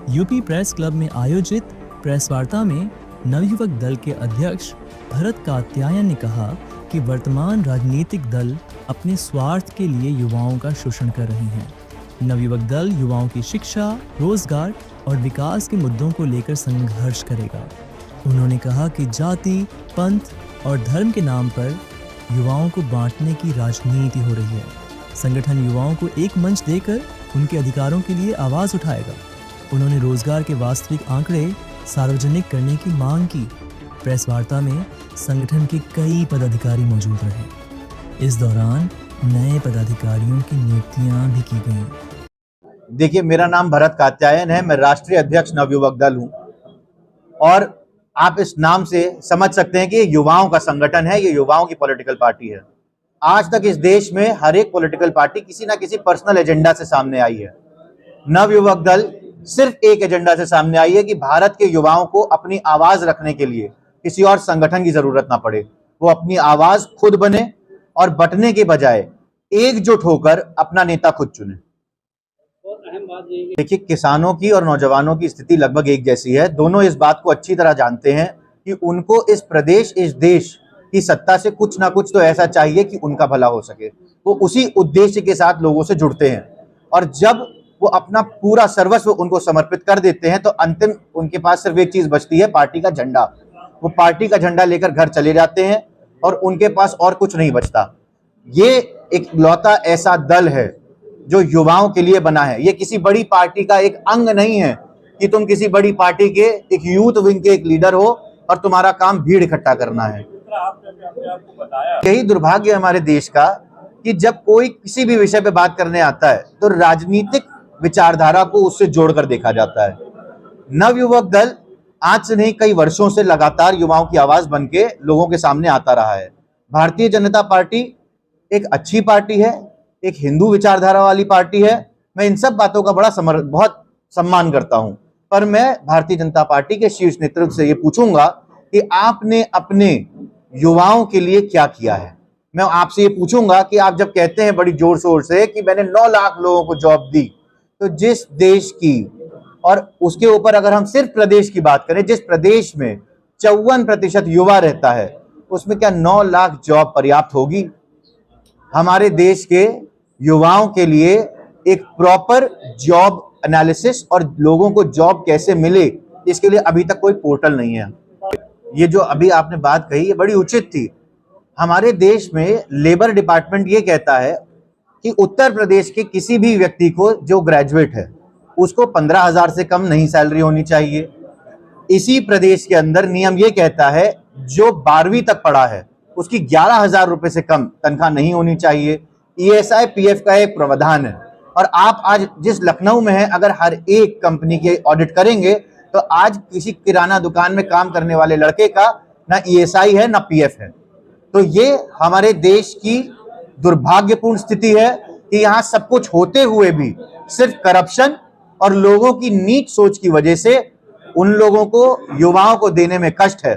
UP press club में आयोजित press वार्ता में नवयुवक दल के अध्यक्ष भरत कात्यायन ने कहा कि वर्तमान राजनीतिक दल अपने स्वार्थ के लिए युवाओं का शोषण कर रहे हैं। नवयुवक दल युवाओं की शिक्षा, रोजगार और विकास के मुद्दों को लेकर संघर्ष करेगा। उन्होंने कहा कि जाति, पंथ और धर्म के नाम पर युवाओं को बांटने की राजनीति हो रही है। संगठन युवाओं को एक मंच देकर उनके अधिकारों के लिए आवाज उठाएगा। उन्होंने रोजगार के वास्तविक आंकड़े सार्वजनिक करने की मांग की। प्रेस वार्ता में संगठन के कई पदाधिकारी मौजूद रहे। इस दौरान नए पदाधिकारियों की नियुक्तियां भी की गईं। देखिए, मेरा नाम भरत कात्यायन है। मैं राष्ट्रीय अध्यक्ष नवयुवक दल हूं और आप इस नाम से समझ सकते हैं कि ये युवाओं का संगठन है, ये युवाओं की पॉलिटिकल पार्टी है। आज तक इस देश में हर एक पॉलिटिकल पार्टी किसी ना किसी पर्सनल एजेंडा से सामने आई है। नवयुवक दल सिर्फ एक एजेंडा से सामने आई है कि भारत के युवाओं को अपनी आवाज रखने के लिए किसी और संगठन की जरूरत ना पड़े। वो अपनी आवाज खुद बने और बंटने के बजाय एकजुट होकर अपना नेता खुद चुने। देखिए, किसानों की और नौजवानों की स्थिति लगभग एक जैसी है। दोनों इस बात को अच्छी तरह जानते हैं कि उनको इस प्रदेश, इस देश की सत्ता से कुछ ना कुछ तो ऐसा चाहिए कि उनका भला हो सके। वो उसी उद्देश्य के साथ लोगों से जुड़ते हैं और जब वो अपना पूरा सर्वस्व उनको समर्पित कर देते हैं तो अंतिम उनके पास सिर्फ एक चीज बचती है, पार्टी का झंडा। वो पार्टी का झंडा लेकर घर चले जाते हैं और उनके पास और कुछ नहीं बचता। ये एक लौता ऐसा दल है जो युवाओं के लिए बना है। ये किसी बड़ी पार्टी का एक अंग नहीं है कि तुम किसी बड़ी पार्टी के एक यूथ विंग के एक लीडर हो और तुम्हारा काम भीड़ इकट्ठा करना है। यही दुर्भाग्य है हमारे देश का कि जब कोई किसी भी विषय पे बात करने आता है तो राजनीतिक विचारधारा को उससे जोड़कर देखा जाता है। नवयुवक दल आज से नहीं, कई वर्षों से लगातार युवाओं की आवाज बनके लोगों के सामने आता रहा है। भारतीय जनता पार्टी एक अच्छी पार्टी है, एक हिंदू विचारधारा वाली पार्टी है। मैं इन सब बातों का बहुत सम्मान करता हूं, पर मैं भारतीय जनता पार्टी के शीर्ष नेतृत्व से ये पूछूंगा कि आपने अपने युवाओं के लिए क्या किया है। मैं आपसे ये पूछूंगा कि आप जब कहते हैं बड़ी जोर शोर से कि मैंने 9 लाख लोगों को जॉब दी, तो जिस देश की, और उसके ऊपर अगर हम सिर्फ प्रदेश की बात करें, जिस प्रदेश में 54% युवा रहता है, उसमें क्या 9 लाख जॉब पर्याप्त होगी? हमारे देश के युवाओं के लिए एक प्रॉपर जॉब एनालिसिस और लोगों को जॉब कैसे मिले, इसके लिए अभी तक कोई पोर्टल नहीं है। ये जो अभी आपने बात कही, ये बड़ी उचित थी। हमारे देश में लेबर डिपार्टमेंट ये कहता है कि उत्तर प्रदेश के किसी भी व्यक्ति को जो ग्रेजुएट है उसको 15,000 से कम नहीं सैलरी होनी चाहिए। इसी प्रदेश के अंदर नियम ये कहता है जो 12वीं तक पढ़ा है उसकी 11,000 रुपए से कम तनख्वाह नहीं होनी चाहिए। ESI PF का एक प्रावधान है और आप आज जिस लखनऊ में है, अगर हर एक कंपनी के ऑडिट करेंगे तो आज किसी किराना दुकान में काम करने वाले लड़के का ना ESI है ना PF है। तो ये हमारे देश की दुर्भाग्यपूर्ण स्थिति है कि यहाँ सब कुछ होते हुए भी सिर्फ करप्शन और लोगों की नीच सोच की वजह से उन लोगों को, युवाओं को देने में कष्ट है।